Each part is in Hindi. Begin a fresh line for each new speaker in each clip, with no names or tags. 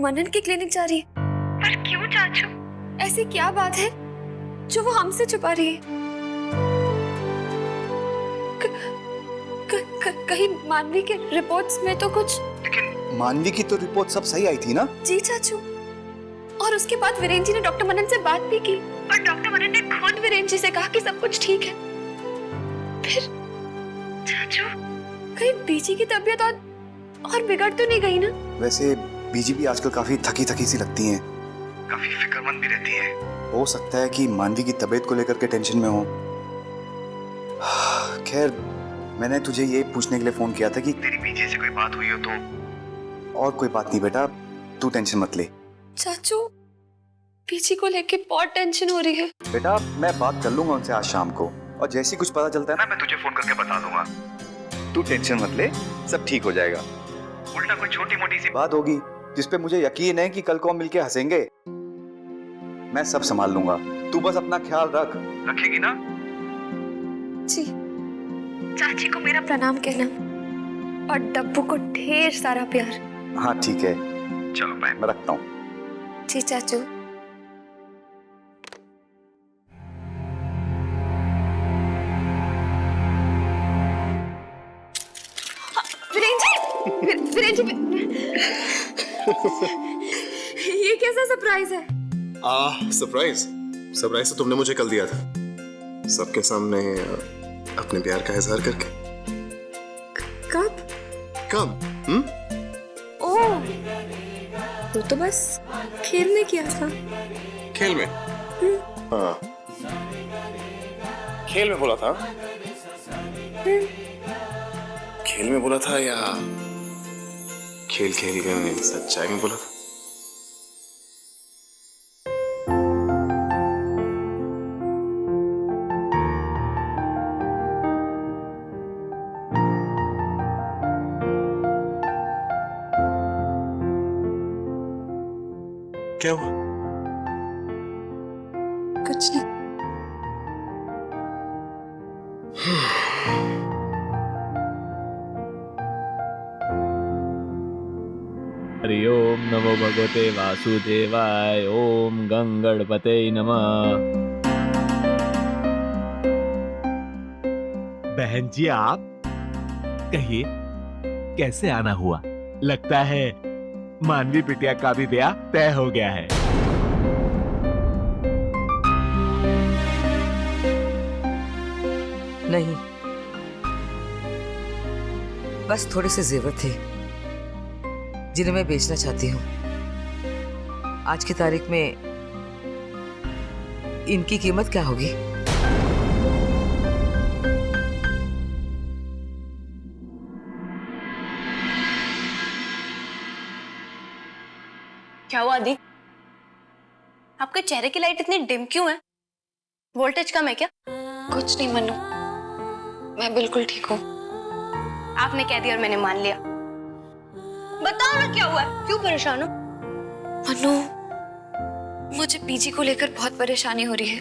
मनन की क्लिनिक जा रही है।
पर क्यों चाचू?
ऐसी क्या बात है जो वो हमसे छुपा रही है? कहीं मानवी के रिपोर्ट्स में तो कुछ।
लेकिन मानवी की तो रिपोर्ट सब सही आई थी ना?
जी चाचू, और उसके बाद वीरेन जी ने डॉक्टर मनन से बात भी की और डॉक्टर मनन ने खुद वीरेन जी से कहा कि सब कुछ ठीक है। फिर
चाचू,
कहीं बीजी की तबीयत और बिगड़ तो नहीं गई ना?
वैसे बीजी भी आजकल काफी थकी थकी सी लगती हैं, काफी फिक्रमंद भी रहती हैं। हो सकता है कि मानवी की तबीयत को लेकर के टेंशन में हो। खैर, मैंने तुझे ये पूछने के लिए फोन किया था कि तेरी बीजी से कोई बात हुई हो तो। और कोई बात नहीं बेटा, तू टेंशन मत ले।
चाचू, बीजी को लेके बहुत टेंशन हो रही है।
बेटा, मैं बात कर लूंगा उनसे आज शाम को, और जैसे ही कुछ पता चलता है ना, मैं तुझे फोन करके बता दूंगा। तू टेंशन मत ले, सब ठीक हो जाएगा। उल्टा कोई छोटी मोटी सी बात होगी जिसपे मुझे यकीन है कि कल को हम मिलके हंसेंगे। मैं सब संभाल लूंगा, तू बस अपना ख्याल रखेगी ना?
जी। चाची को मेरा प्रणाम कहना और डब्बू को ढेर सारा प्यार।
हाँ ठीक है, चलो बाय, मैं रखता हूँ।
जी चाचू। वीरेन जी, ये कैसा सरप्राइज है?
सरप्राइज तो तुमने मुझे कल दिया था, सबके सामने अपने प्यार का इजहार करके। कब?
ओह, वो तो बस खेल में किया था।
खेल में? हाँ, खेल में बोला था। खेल में बोला था या खेल खेल के सच्चाई में बोला था? क्या हुआ?
कुछ नहीं।
हरि ओम नमो भगवते वासुदेवाय। ओम गंगणपते नमः।
बहन जी, आप कहिए कैसे आना हुआ? लगता है मानवी बिटिया का भी ब्याह तय हो गया है।
नहीं, बस थोड़े से जेवर थे जिन्हें मैं बेचना चाहती हूँ। आज की तारीख में इनकी कीमत क्या होगी?
क्या हुआ आदि? आपके चेहरे की लाइट इतनी डिम क्यों है? वोल्टेज कम है क्या?
कुछ नहीं मनु, मैं बिल्कुल ठीक हूँ।
आपने कह दिया और मैंने मान लिया। बताओ ना क्या हुआ है? क्यों परेशान हो?
मनु, मुझे पीजी को लेकर बहुत परेशानी हो रही है।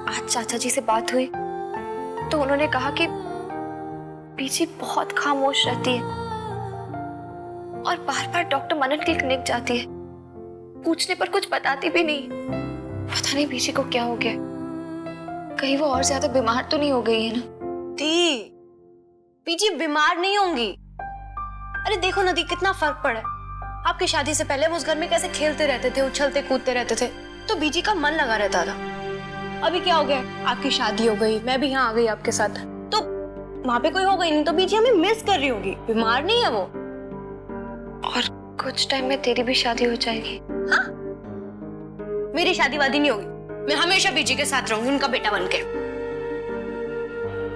आज चाचा जी से बात हुई तो उन्होंने कहा कि पीजी बहुत खामोश रहती है और बार बार डॉक्टर मनन की क्लिनिक जाती है। पूछने पर कुछ बताती भी नहीं। पता नहीं पीजी को क्या हो गया, कहीं वो और ज्यादा बीमार तो नहीं हो गई है ना?
दी, पीजी बीमार नहीं होंगी। अरे देखो नदी, कितना फर्क पड़ा है। आपकी शादी से पहले वो उस घर में कैसे खेलते रहते थे, उछलते कूदते रहते थे, तो बीजी का मन लगा रहता था। अभी क्या हो गया? आपकी शादी हो गई, मैं भी यहाँ आ गई आपके साथ, तो वहां पे कोई हो गई नहीं, तो बीजी हमें मिस कर रही होगी। बीमार नहीं है वो।
और कुछ टाइम में तेरी भी शादी हो जाएगी।
हाँ, मेरी शादी वादी नहीं होगी। मैं हमेशा बीजी के साथ रहूंगी, उनका बेटा बनके।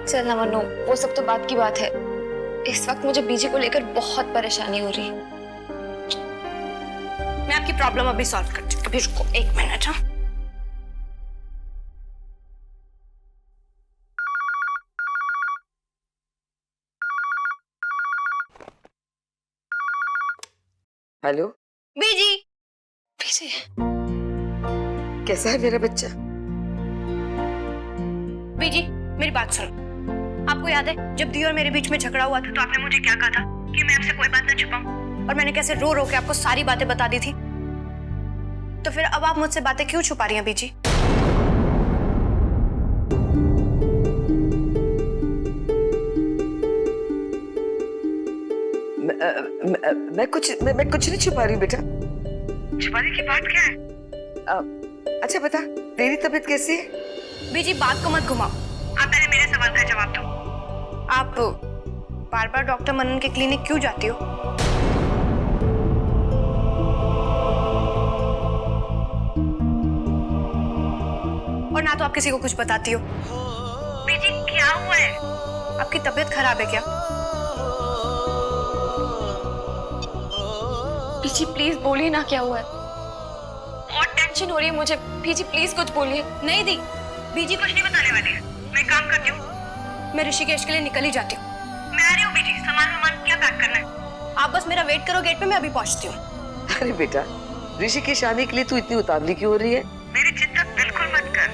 चल ना मनु, वो सब तो बात की बात है। इस वक्त मुझे बीजी को लेकर बहुत परेशानी हो रही है।
मैं आपकी प्रॉब्लम अभी सॉल्व करती हूँ। अभी रुको 1 मिनट। हाँ,
हेलो
बीजी।
बीजी,
कैसा है मेरा बच्चा?
बीजी मेरी बात सुनो। आपको याद है जब दी और मेरे बीच में झगड़ा हुआ था तो आपने मुझे क्या कहा था कि मैं आपसे कोई बात ना छुपाऊं? और मैंने कैसे रो रो के आपको सारी बातें बता दी थी। तो फिर अब आप मुझसे बातें क्यों छुपा रही हैं बीजी?
मैं कुछ नहीं छुपा रही बेटा। छुपाने की बात क्या है? अच्छा बता, तेरी तबीयत कैसी है?
बीजी बात को मत घुमाओ, आप पहले मेरे सवाल का जवाब दो। आप बार बार डॉक्टर मनन के क्लिनिक क्यों जाती हो? और ना तो आप किसी को कुछ बताती हो। बीजी क्या हुआ है? आपकी तबीयत खराब है क्या?
बीजी प्लीज बोलिए ना क्या हुआ है, बहुत टेंशन हो रही है मुझे। बीजी प्लीज कुछ बोलिए।
नहीं दी, बीजी कुछ नहीं बताने वाली है। मैं काम करती हूँ, मैं ऋषिकेश के लिए निकल ही जाती हूँ। मैं आ रही हूँ बीजी, सामान क्या पैक करना है? आप बस मेरा वेट करो गेट पे, मैं अभी पहुँचती हूँ।
अरे बेटा, ऋषिकेश आने के लिए तू इतनी उतावली क्यों हो रही है? मेरी चिंता बिल्कुल मत कर।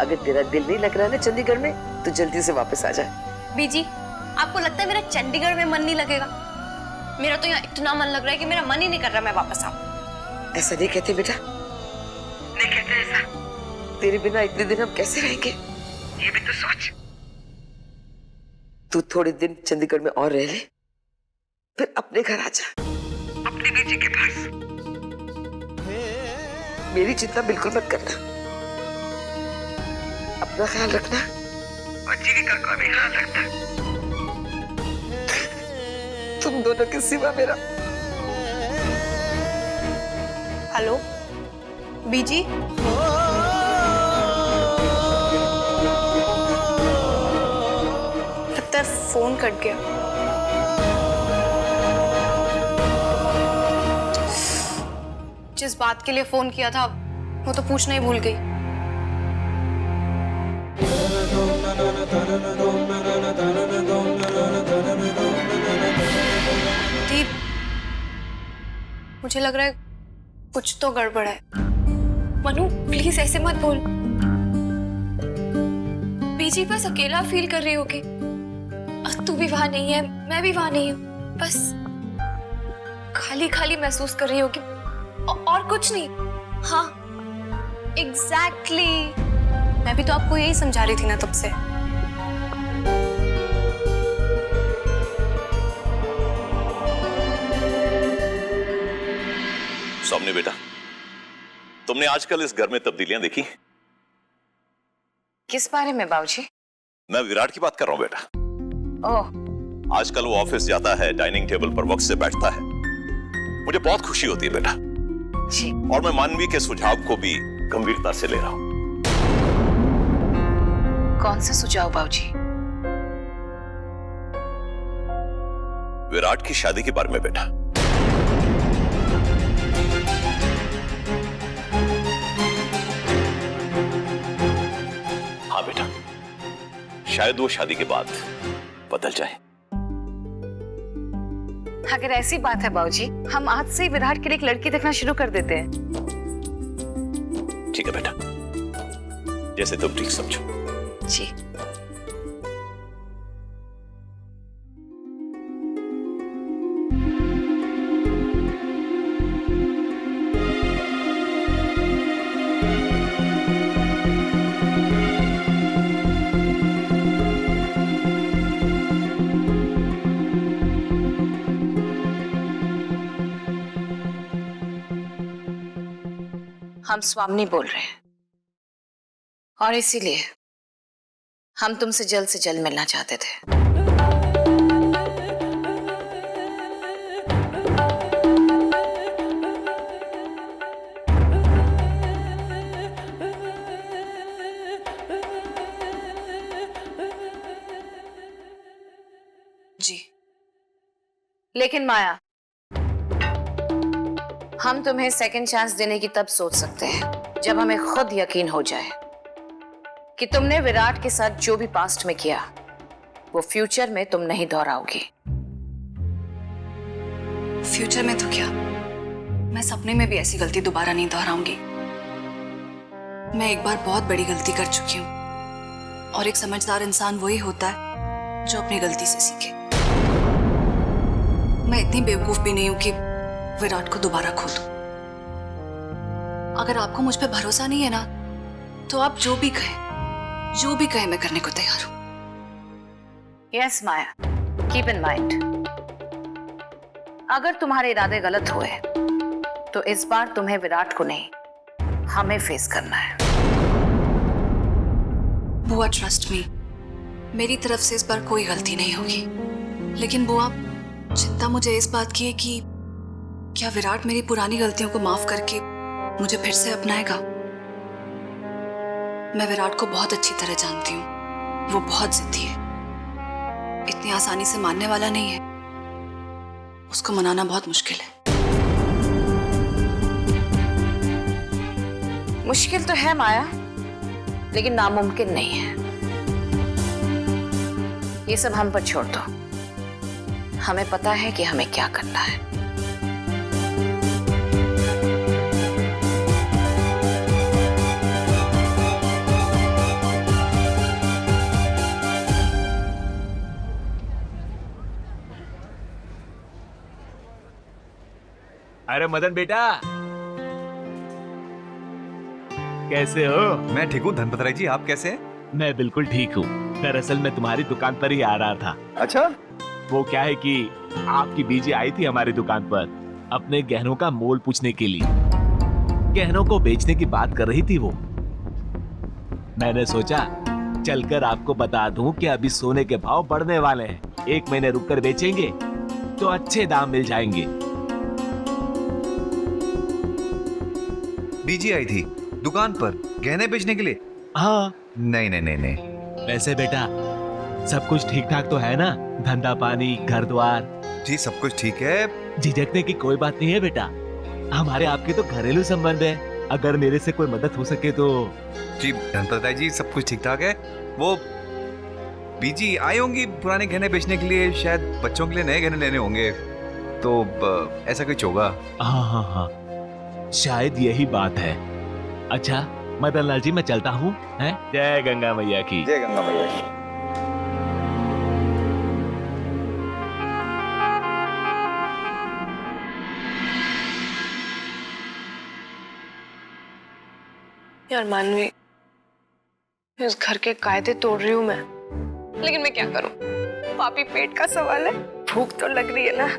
अगर तेरा दिल नहीं लग रहा है ना चंडीगढ़ में, तो जल्दी से वापस आ जा।
बीजी, आपको लगता है मेरा चंडीगढ़ में मन नहीं लगेगा? मेरा तो यहाँ इतना मन लग रहा है कि मेरा मन ही नहीं कर रहा मैं वापस आऊँ।
ऐसा नहीं कहते बेटा, नहीं कहते ऐसा। तेरे बिना इतने दिन हम कैसे रहेंगे, ये भी तो सोच। तू थोड़े दिन चंडीगढ़ में और रह ले, फिर अपने घर आ जा, अपनी बेटी के पास। मेरी चिंता बिल्कुल मत करना, अपना ख्याल रखना और जीविका का भी ख्याल रखना। तुम दोनों के सिवा मेरा।
हेलो बीजी, लगता है फोन कट गया। जिस बात के लिए फोन किया था वो तो पूछना ही भूल गई। दीप, मुझे लग रहा है कुछ तो गड़बड़ है।
मनु प्लीज ऐसे मत बोल। बीजी बस अकेला फील कर रही होगी। तू भी वहां नहीं है, मैं भी वहां नहीं हूँ, बस खाली खाली महसूस कर रही होगी और कुछ नहीं। हाँ
एग्जैक्टली, मैं भी तो आपको यही समझा रही थी ना तब से।
सौम्य बेटा, तुमने आजकल इस घर में तब्दीलियां देखी?
किस बारे में बाबूजी?
मैं विराट की बात कर रहा हूं बेटा।
ओह,
आजकल वो ऑफिस जाता है, डाइनिंग टेबल पर वक्त से बैठता है। मुझे बहुत खुशी होती है बेटा,
जी।
और मैं मानवी के सुझाव को भी गंभीरता से ले रहा हूं।
कौन सा सुझाव बाबूजी?
विराट की शादी के बारे में बेटा। हाँ बेटा, शायद वो शादी के बाद बदल जाए।
अगर ऐसी बात है बाबूजी, हम आज से ही विराट के लिए एक लड़की देखना शुरू कर देते हैं।
ठीक है बेटा, जैसे तुम ठीक समझो।
जी। हम स्वामिनी बोल रहे हैं और इसीलिए हम तुमसे जल्द से जल्द मिलना चाहते थे।
जी।
लेकिन माया, हम तुम्हें सेकंड चांस देने की तब सोच सकते हैं जब हमें खुद यकीन हो जाए कि तुमने विराट के साथ जो भी पास्ट में किया वो फ्यूचर में तुम नहीं दोहराओगी।
फ्यूचर में तो क्या, मैं सपने में भी ऐसी गलती दोबारा नहीं दोहराऊंगी। मैं एक बार बहुत बड़ी गलती कर चुकी हूँ और एक समझदार इंसान वही होता है जो अपनी गलती से सीखे। मैं इतनी बेवकूफ भी नहीं हूं कि
विराट को दोबारा खो दूं। अगर आपको मुझ पे भरोसा नहीं है ना, तो आप जो भी कहें मैं करने को तैयार हूं।
Yes Maya, keep in mind, अगर तुम्हारे इरादे गलत हुए तो इस बार तुम्हें विराट को नहीं, हमें फेस करना है।
बुआ ट्रस्ट मी, मेरी तरफ से इस बार कोई गलती नहीं होगी। लेकिन बुआ, चिंता मुझे इस बात की है कि क्या विराट मेरी पुरानी गलतियों को माफ करके मुझे फिर से अपनाएगा। मैं विराट को बहुत अच्छी तरह जानती हूँ, वो बहुत जिद्दी है, इतनी आसानी से मानने वाला नहीं है। उसको मनाना बहुत मुश्किल है।
मुश्किल तो है माया, लेकिन नामुमकिन नहीं है। ये सब हम पर छोड़ दो, हमें पता है कि हमें क्या करना है।
अरे मदन बेटा, कैसे हो?
मैं ठीक हूँ धनपत जी, आप कैसे हैं?
मैं बिल्कुल ठीक हूँ। दरअसल मैं तुम्हारी दुकान पर ही आ रहा था।
अच्छा,
वो क्या है कि आपकी बीजी आई थी हमारी दुकान पर अपने गहनों का मोल पूछने के लिए। गहनों को बेचने की बात कर रही थी वो। मैंने सोचा चलकर आपको बता दूं कि अभी सोने के भाव बढ़ने वाले हैं, 1 महीने रुककर बेचेंगे तो अच्छे दाम मिल जाएंगे।
बीजी आई थी दुकान पर गहने बेचने के लिए?
हाँ।
नहीं नहीं नहीं नहीं।
वैसे बेटा सब कुछ ठीक ठाक तो है ना? धंधा पानी, घर द्वार?
जी सब कुछ ठीक है।
झिझकने की कोई बात नहीं है बेटा, हमारे आपके तो घरेलू संबंध है। अगर मेरे से कोई मदद हो सके तो।
जी धनपत जी सब कुछ ठीक ठाक है। वो बीजी आई होंगी पुराने गहने बेचने के लिए, शायद बच्चों के लिए नए गहने लेने होंगे, तो ऐसा कुछ होगा।
हाँ हाँ हाँ, शायद यही बात है। अच्छा मदन लाल जी, मैं चलता हूँ। जय गंगा मैया की।
जय गंगा मैया की।
यार मानवी, इस घर के कायदे तोड़ रही हूँ मैं, लेकिन मैं क्या करूँ? पापी पेट का सवाल है, भूख तो लग रही है ना।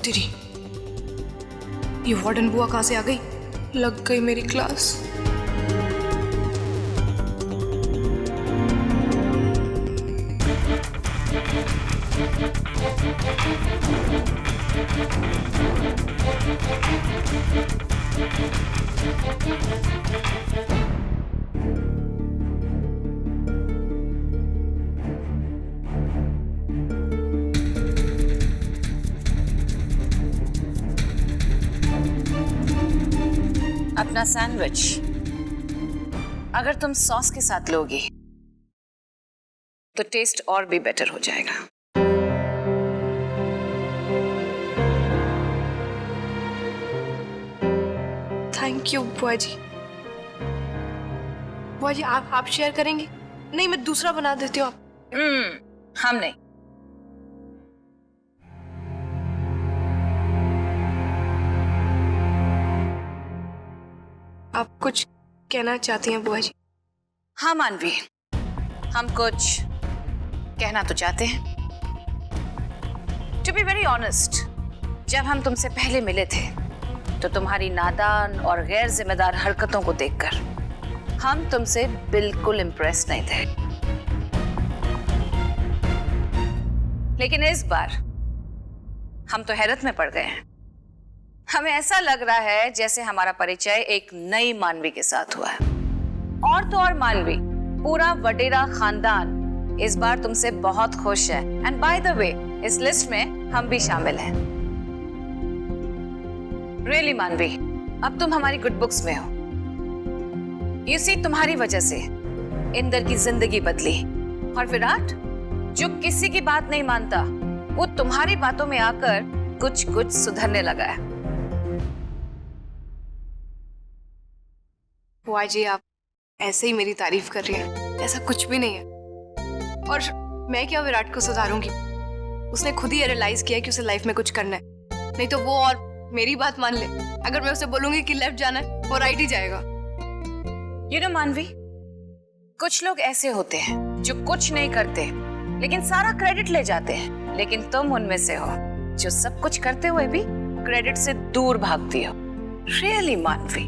तेरी ये वार्डन बुआ कहां से आ गई? लग गई मेरी क्लास।
अपना सैंडविच अगर तुम सॉस के साथ लोगी तो टेस्ट और भी बेटर हो जाएगा।
थैंक यू बुआ जी। बुआ जी आप शेयर करेंगे? नहीं, मैं दूसरा बना देती हूँ। आप
हम नहीं।
आप कुछ कहना चाहती हैं बुआ जी?
हाँ मानवी, हम कुछ कहना तो चाहते हैं। टू बी वेरी ऑनेस्ट, जब हम तुमसे पहले मिले थे तो तुम्हारी नादान और गैर जिम्मेदार हरकतों को देखकर हम तुमसे बिल्कुल इम्प्रेस नहीं थे। लेकिन इस बार हम तो हैरत में पड़ गए हैं। हमें ऐसा लग रहा है जैसे हमारा परिचय एक नई मानवी के साथ हुआ है। और तो और मानवी, पूरा वडेरा खानदान इस बार तुमसे बहुत खुश है। एंड बाय द वे, इस लिस्ट में हम भी शामिल हैं। रियली मानवी, अब तुम हमारी गुड बुक्स में हो। यू सी, तुम्हारी वजह से इंदर की जिंदगी बदली। और विराट, जो किसी की बात नहीं मानता, वो तुम्हारी बातों में आकर कुछ कुछ सुधरने लगा है।
बुआ जी, आप ऐसे ही मेरी तारीफ कर रही हैं, ऐसा कुछ भी नहीं है। और मैं क्या विराट को सुधारूंगी? उसने खुद ही रियलाइज किया कि उसे लाइफ में कुछ करना है, नहीं तो वो और मेरी बात मान ले। अगर मैं उसे बोलूंगी कि लेफ्ट जाना है, वो राइट ही जाएगा।
You know, मानवी, कुछ लोग ऐसे होते हैं जो कुछ नहीं करते लेकिन सारा क्रेडिट ले जाते हैं, लेकिन तुम उनमें से हो जो सब कुछ करते हुए भी क्रेडिट से दूर भागती हो। Really, मानवी,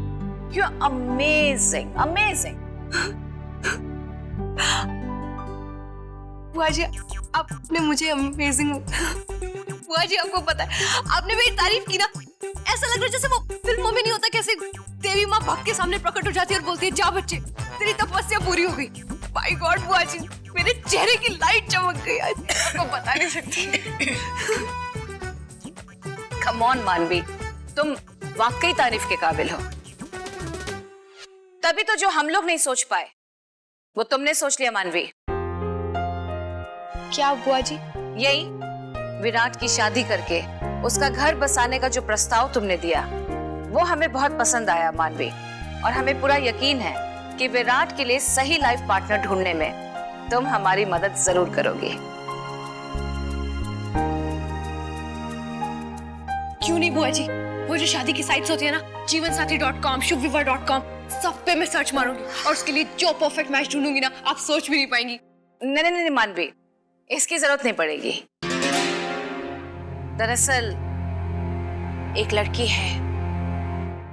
you're amazing, amazing.
बुआ जी, आपने मुझे अमेजिंग। बुआ जी, आपको पता है, आपने मेरी तारीफ की ना, ऐसा लग रहा है जैसे वो फिल्मों में नहीं होता, कैसे देवी माँ भक्त के सामने प्रकट हो जाती है और बोलती है, जा बच्चे, तेरी तपस्या पूरी हो गई। माय गॉड बुआ जी, मेरे चेहरे की लाइट चमक गई आज, आपको बता नहीं सकती।
Come on, मानवी, तुम वाकई तारीफ के काबिल हो। तभी तो जो हम लोग नहीं सोच पाए वो तुमने सोच लिया मानवी।
क्या बुआ जी?
यही विराट की शादी करके उसका घर बसाने का जो प्रस्ताव तुमने दिया, वो हमें बहुत पसंद आया मानवी। और हमें पूरा यकीन है कि विराट के लिए सही लाइफ पार्टनर ढूंढने में तुम हमारी मदद जरूर करोगी।
क्यों नहीं बुआ जी, वो जो शादी की साइट्स होती है ना, jeevansathi.com, shubhvivar.com, सब पे मैं सर्च मारूंगी और उसके लिए जो परफेक्ट मैच ढूंढूंगी ना, आप सोच भी नहीं पाएंगी।
नहीं नहीं नहीं मानवी, इसकी जरूरत नहीं पड़ेगी। दरअसल एक लड़की है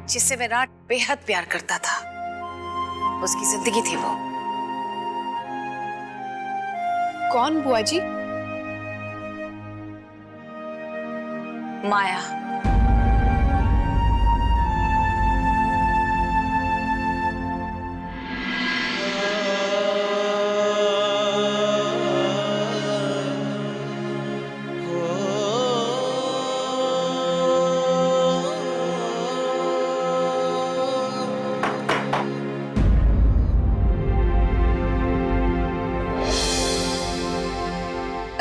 जिससे विराट बेहद प्यार करता था, उसकी जिंदगी थी वो।
कौन बुआ जी?
माया।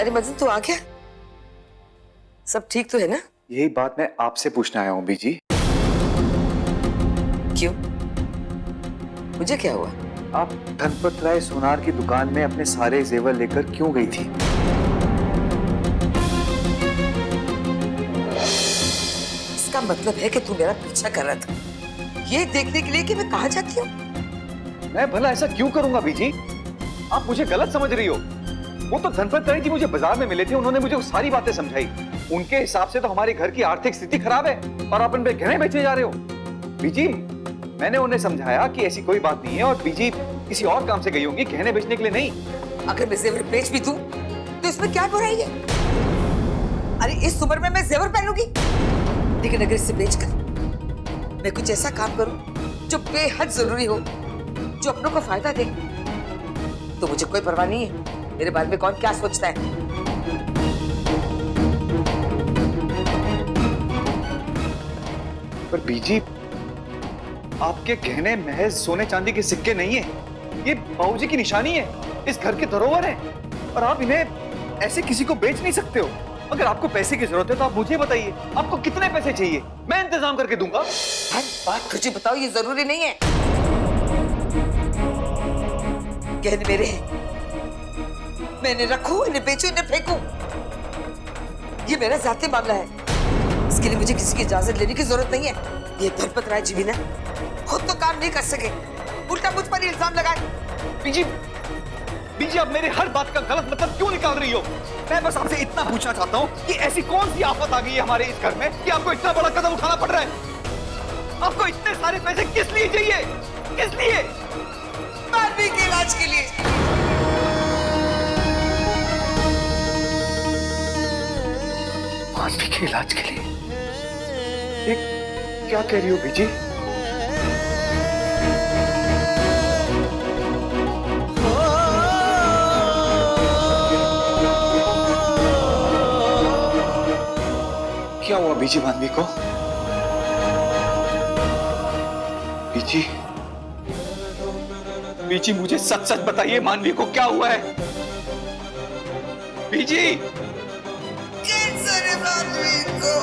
अरे मदन, तू आ गया? सब ठीक तो है ना?
यही बात मैं आपसे पूछने आया हूँ बीजी।
क्यों? मुझे क्या हुआ?
आप धनपत राय सोनार की दुकान में अपने सारे जेवर लेकर क्यों गई थी?
इसका मतलब है कि तू मेरा पीछा कर रहा था, ये देखने के लिए कि मैं कहाँ जाती हूँ।
मैं भला ऐसा क्यों करूंगा बीजी? आप मुझे गलत समझ रही हो। वो तो धनपत राय जी मुझे बाजार में मिले थे, उन्होंने मुझे सारी बातें समझाई। उनके हिसाब से तो हमारे घर की आर्थिक स्थिति खराब है और आप उन पे गहने बेचे जा रहे हो। बीजी, मैंने उन्हें समझाया कि ऐसी कोई बात नहीं है और बीजी किसी और काम से गई होंगी, गहने बेचने के लिए नहीं।
अगर मैं जेवर बेच भी दूं तो इसमें क्या बुराई है? अरे इस उम्र में मैं जेवर पहनूंगी, लेकिन अगर इसे बेचकर मैं कुछ ऐसा काम करूं जो बेहद जरूरी हो, जो अपनों को फायदा दे, तो मुझे कोई परवाह नहीं है मेरे बारे में कौन क्या सोचता है।
पर बीजी, आपके गहने महज सोने चांदी के सिक्के नहीं है, ये बाबूजी की निशानी है, इस घर के धरोहर है और आप इन्हें ऐसे किसी को बेच नहीं सकते हो। अगर आपको पैसे की जरूरत है तो आप मुझे बताइए, आपको कितने पैसे चाहिए, मैं इंतजाम करके दूंगा।
बात तुझे बताओ, ये जरूरी नहीं है। गहने मेरे हैं, मैं इन्हें रखूं, इन्हें बेचूं, इन्हें फेंकूं, ये मेरा जाती मामला है। इसके लिए मुझे किसी की इजाजत लेने की जरूरत नहीं है। ये धनपत राय जी भी ना खुद तो काम नहीं कर सके, उल्टा मुझ पर इल्जाम लगाए।
बीजी, बीजी आप मेरे हर बात का गलत मतलब क्यों निकाल रही हो? मैं बस आपसे इतना पूछना चाहता हूँ कि ऐसी कौन सी आफत आ गई है हमारे इस घर में कि आपको इतना बड़ा कदम उठाना पड़ रहा है? आपको इतने सारे पैसे किस लिए चाहिए? किस लिए?
मानवी के इलाज के लिए।
मानवी के इलाज के लिए? क्या कह रही हो बीजी? क्या हुआ बीजी मानवी को? बीजी, बीजी मुझे सच सच बताइए, मानवी को क्या हुआ है? बीजी,
कैंसर है मानवी को।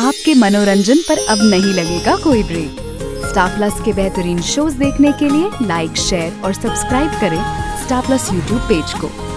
आपके मनोरंजन पर अब नहीं लगेगा कोई ब्रेक। स्टार प्लस के बेहतरीन शोज देखने के लिए लाइक, शेयर और सब्सक्राइब करें स्टार प्लस यूट्यूब पेज को।